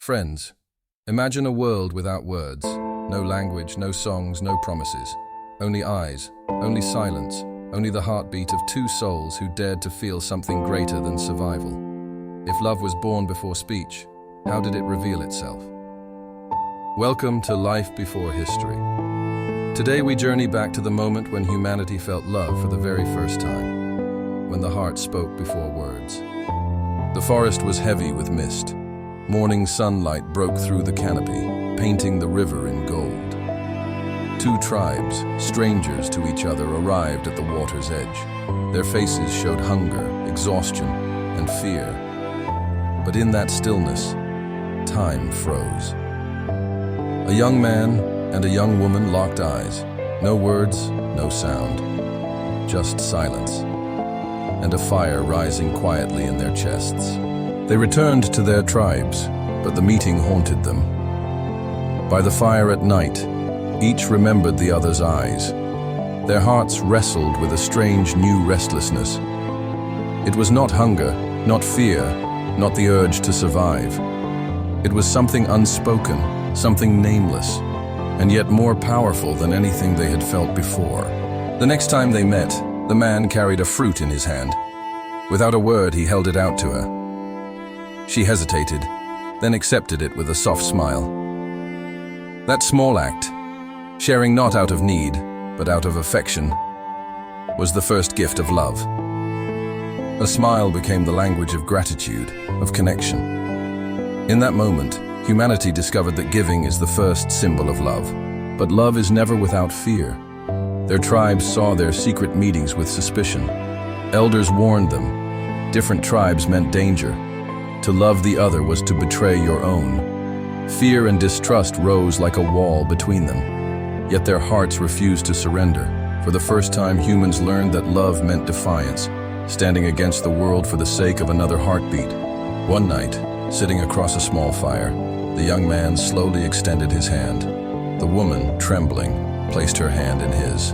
Friends, imagine a world without words. No language, no songs, no promises. Only eyes, only silence, only the heartbeat of two souls who dared to feel something greater than survival. If love was born before speech, how did it reveal itself? Welcome to Life Before History. Today we journey back to the moment when humanity felt love for the very first time, when the heart spoke before words. The forest was heavy with mist. Morning sunlight broke through the canopy, painting the river in gold. Two tribes, strangers to each other, arrived at the water's edge. Their faces showed hunger, exhaustion, and fear. But in that stillness, time froze. A young man and a young woman locked eyes. No words, no sound, just silence, and a fire rising quietly in their chests. They returned to their tribes, but the meeting haunted them. By the fire at night, each remembered the other's eyes. Their hearts wrestled with a strange new restlessness. It was not hunger, not fear, not the urge to survive. It was something unspoken, something nameless, and yet more powerful than anything they had felt before. The next time they met, the man carried a fruit in his hand. Without a word, he held it out to her. She hesitated, then accepted it with a soft smile. That small act, sharing not out of need, but out of affection, was the first gift of love. A smile became the language of gratitude, of connection. In that moment, humanity discovered that giving is the first symbol of love. But love is never without fear. Their tribes saw their secret meetings with suspicion. Elders warned them. Different tribes meant danger. To love the other was to betray your own. Fear and distrust rose like a wall between them. Yet their hearts refused to surrender. For the first time, humans learned that love meant defiance, standing against the world for the sake of another heartbeat. One night, sitting across a small fire, the young man slowly extended his hand. The woman, trembling, placed her hand in his.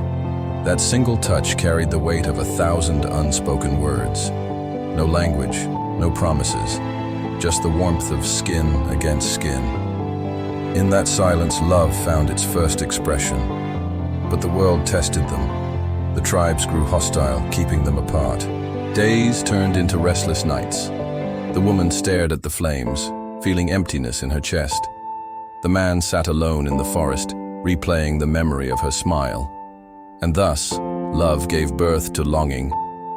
That single touch carried the weight of 1,000 unspoken words. No language, no promises, just the warmth of skin against skin. In that silence, love found its first expression. But the world tested them. The tribes grew hostile, keeping them apart. Days turned into restless nights. The woman stared at the flames, feeling emptiness in her chest. The man sat alone in the forest, replaying the memory of her smile. And thus, love gave birth to longing.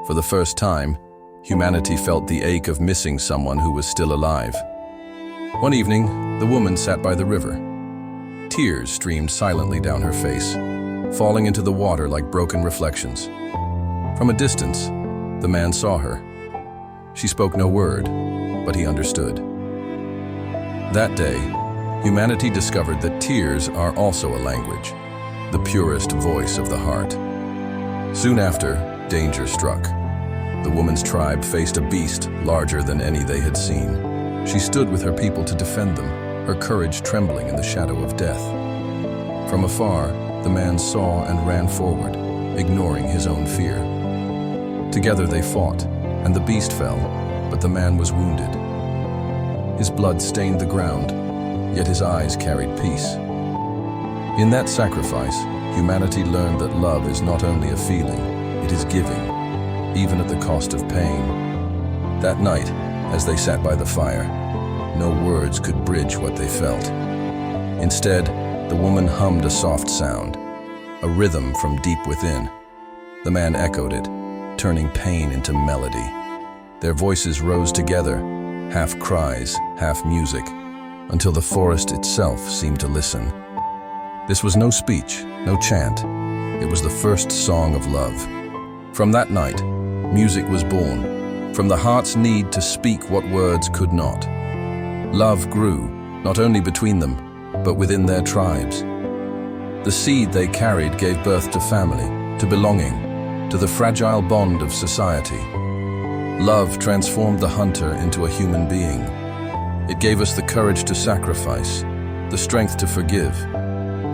For the first time, humanity felt the ache of missing someone who was still alive. One evening, the woman sat by the river. Tears streamed silently down her face, falling into the water like broken reflections. From a distance, the man saw her. She spoke no word, but he understood. That day, humanity discovered that tears are also a language, the purest voice of the heart. Soon after, danger struck. The woman's tribe faced a beast larger than any they had seen. She stood with her people to defend them, her courage trembling in the shadow of death. From afar, the man saw and ran forward, ignoring his own fear. Together they fought, and the beast fell, but the man was wounded. His blood stained the ground, yet his eyes carried peace. In that sacrifice, humanity learned that love is not only a feeling, it is giving, even at the cost of pain. That night, as they sat by the fire, no words could bridge what they felt. Instead, the woman hummed a soft sound, a rhythm from deep within. The man echoed it, turning pain into melody. Their voices rose together, half cries, half music, until the forest itself seemed to listen. This was no speech, no chant. It was the first song of love. From that night, music was born, from the heart's need to speak what words could not. Love grew, not only between them, but within their tribes. The seed they carried gave birth to family, to belonging, to the fragile bond of society. Love transformed the hunter into a human being. It gave us the courage to sacrifice, the strength to forgive,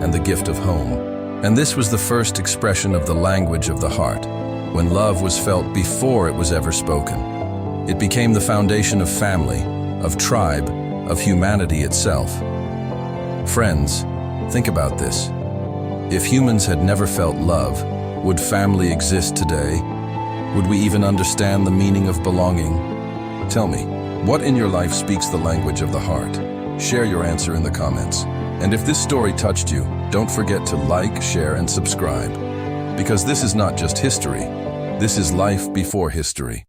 and the gift of home. And this was the first expression of the language of the heart, when love was felt before it was ever spoken. It became the foundation of family, of tribe, of humanity itself. Friends, think about this. If humans had never felt love, would family exist today? Would we even understand the meaning of belonging? Tell me, what in your life speaks the language of the heart? Share your answer in the comments. And if this story touched you, don't forget to like, share, and subscribe. Because this is not just history, this is life before history.